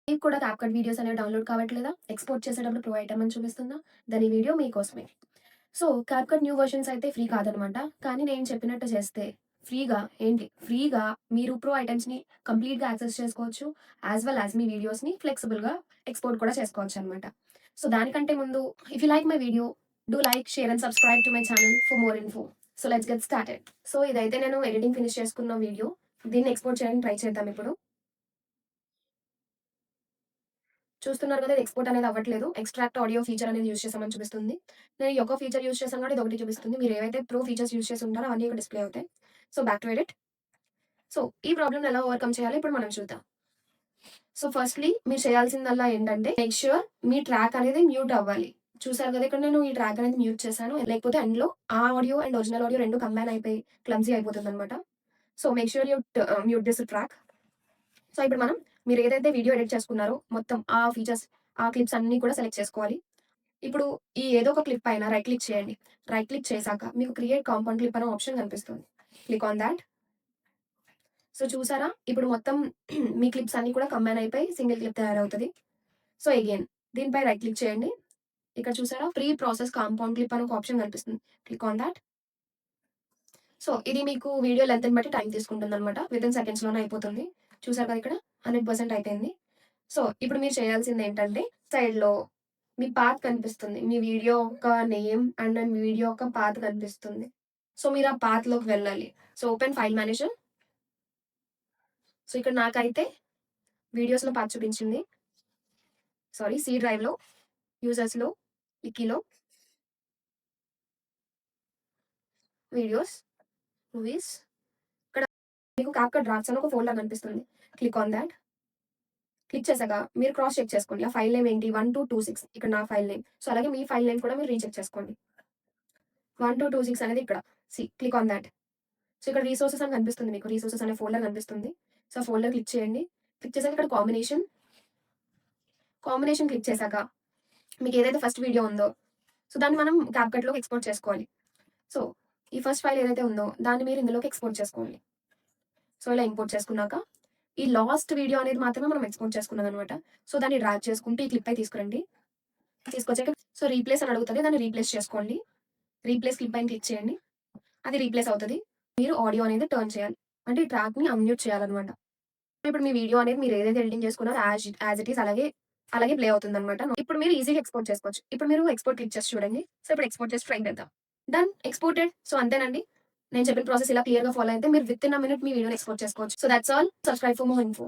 మీకు కూడా CapCut videos అనేవి డౌన్‌లోడ్ కావట్లేదా? ఎక్స్‌పోర్ట్ చేసేటప్పుడు ప్రో ఐటెమ్ అని చూపిస్తుందా? దాని వీడియో మీకోసమే. సో, క్యాప్‌కట్ న్యూ వెర్షన్స్ అయితే ఫ్రీ కాదనమాట. కానీ నేను చెప్పినట్టు చేస్తే ఫ్రీగా మీరు ప్రో ఐటెమ్స్‌ని కంప్లీట్‌గా యాక్సెస్ చేసుకోవచ్చు. యాస్ వెల్ యాస్ మీ వీడియోస్‌ని ఫ్లెక్సిబుల్‌గా ఎక్స్‌పోర్ట్ కూడా చేసుకోవచ్చనమాట. సో, దానికంటే ముందు if you like my video do like, share and subscribe to my channel for more info. So, let's get started. So, ఇదైతే నేను ఎడిటింగ్ ఫినిష్ చేసుకున్న వీడియో. దీన్ని ఎక్స్‌పోర్ట్ చేయడానికి ట్రై చేద్దాం ఇప్పుడు. చూస్తున్నారు కదా! ఇది ఎక్స్‌పోర్ట్ అనేది అవ్వట్లేదు. ఎక్స్‌ట్రాక్ట్ ఆడియో ఫీచర్ అనేది యూజ్ చేశామని చూపిస్తుంది. నేను ఈ ఒక్క ఫీచర్ యూజ్ చేశాను కాబట్టి ఇదొకటి చూపిస్తుంది. మీరు ఏవైతే ప్రో ఫీచర్స్ యూజ్ చేసి ఉంటారో అవన్నీ ఇక్కడ డిస్‌ప్లే అవుతాయి. So, back to edit. So, ఈ ప్రాబ్లమ్‌ని ఎలా ఓవర్‌కమ్ చేయాలో ఇప్పుడు మనం చూద్దాం. సో, ఫస్ట్‌లీ మీరు చేయాల్సిందల్లా ఏంటంటే మేక్ ష్యూర్ మీ ట్రాక్ అనేది మ్యూట్ అవ్వాలి. చూసారు కదా! ఇక్కడ నేను ఈ ట్రాక్ అనేది మ్యూట్ చేశాను. లేకపోతే ఎండ్‌లో ఆ audio and original audio 2 combine అయిపోయి క్లమ్జీ అయిపోతుందనమాట. So, make sure you mute this track. So, ఇప్పుడు మనం మీరు ఏదైతే వీడియో ఎడిట్ చేసుకున్నారో మొత్తం ఆ ఫీచర్స్, ఆ క్లిప్స్ అన్నీ కూడా సెలెక్ట్ చేసుకోవాలి. ఇప్పుడు ఈ ఏదో ఒక క్లిప్ పైన రైట్ క్లిక్ చేయండి. రైట్ క్లిక్ చేశాక మీకు క్రియేట్ కాంపౌండ్ క్లిప్ అనే ఆప్షన్ కనిపిస్తుంది. Click on thought. సో, చూసారా? ఇప్పుడు మొత్తం మీ క్లిప్స్ అన్నీ కూడా కంబైన్ అయిపోయి సింగిల్ క్లిప్ తయారవుతది. సో, అగైన్ దీనిపై రైట్ క్లిక్ చేయండి. ఇక్కడ చూసారా? ప్రీ ప్రాసెస్ కాంపౌండ్ క్లిప్ అని ఒక ఆప్షన్ కనిపిస్తుంది. Click on thought. సో, ఇది మీకు వీడియో లెంగ్త్‌ని బట్టి టైం తీసుకుంటుందనమాట. వితిన్ సెకండ్స్‌లోనే అయిపోతుంది. చూసారు కదా ఇక్కడ 100% అయిపోయింది. సో, ఇప్పుడు మీరు చేయాల్సిందేంటంటే సైడ్‌లో మీ పాత్ కనిపిస్తుంది. మీ వీడియో యొక్క నేమ్ అండ్ మీ వీడియో యొక్క పాత్ కనిపిస్తుంది. సో, మీరు ఆ పాత్‌లోకి వెళ్ళాలి. So, open file manager. So, ఇక్కడ నాకైతే వీడియోస్‌లో పాత్ చూపించింది. సారీ, సి డ్రైవ్‌లో, యూజర్స్‌లో, వికీలో, వీడియోస్, మూవీస్, ఇక్కడ మీకు క్యాప్‌కట్ డ్రాఫ్ట్స్ అని ఒక ఫోల్డర్ కనిపిస్తుంది. Click on thought. క్లిక్ చేసాక మీరు క్రాస్ చెక్ చేసుకోండి. ఆ ఫైల్ నేమ్ ఏంటి 1226 ఇక్కడ నా ఫైల్ నేమ్. సో, అలాగే మీ ఫైల్ నేమ్ కూడా మీరు రీచెక్ చేసుకోండి. 1226 అనేది ఇక్కడ. Click on thought. సో, ఇక్కడ రిసోర్సెస్ అని కనిపిస్తుంది మీకు. రిసోర్సెస్ అనే ఫోల్డర్ కనిపిస్తుంది. సో, ఆ ఫోల్డర్ క్లిక్ చేయండి. క్లిక్ చేసాక ఇక్కడ కాంబినేషన్ క్లిక్ చేసాక మీకు ఏదైతే ఫస్ట్ వీడియో ఉందో, సో, దాన్ని మనం క్యాప్‌కట్‌లోకి ఎక్స్‌పోర్ట్ చేసుకోవాలి. సో, ఈ ఫస్ట్ ఫైల్ ఏదైతే ఉందో దాన్ని మీరు ఇందులోకి ఎక్స్‌పోర్ట్ చేసుకోండి. సో, ఇలా ఇంపోర్ట్ చేసుకున్నాక ఈ లాస్ట్ వీడియో అనేది మాత్రమే మనం ఎక్స్‌పోర్ట్ చేసుకున్నదనమాట. సో, దాన్ని డ్రాగ్ చేసుకుంటూ ఈ క్లిప్ పై తీసుకురండి. తీసుకొచ్చాక సో, రీప్లేస్ అని అడుగుతది. దాన్ని రీప్లేస్ చేసుకోండి. రీప్లేస్ క్లిప్ పైన క్లిక్ చేయండి. అది రీప్లేస్ అవుతది. మీరు ఆడియో అనేది టర్న్ చేయాలి. అంటే ఈ ట్రాక్‌ని అన్‌మ్యూట్ చేయాలనమాట. ఇప్పుడు మీ వీడియో అనేది మీరు ఏదైతే ఎడిటింగ్ చేసుకున్నారో యాజ్ ఇట్ ఈజ్ అలాగే ప్లే అవుతుందనమాట. ఇప్పుడు మీరు ఈజీగా ఎక్స్‌పోర్ట్ చేసుకోవచ్చు. ఇప్పుడు మీరు ఎక్స్‌పోర్ట్ క్లిక్ చేసి చూడండి. సో, ఇప్పుడు ఎక్స్‌పోర్ట్ చేసి ట్రై చేద్దాం. డన్. ఎక్స్‌పోర్టెడ్. సో, అంతేనండి. నేను చెప్పిన ప్రాసెస్ ఇలా క్లియర్‌గా ఫాలో అయితే మీరు వితిన్ ఎ మినిట్ మీ వీడియోని ఎక్స్‌పోర్ట్ చేసుకోవచ్చు. So, thoughts all. Subscribe for more info.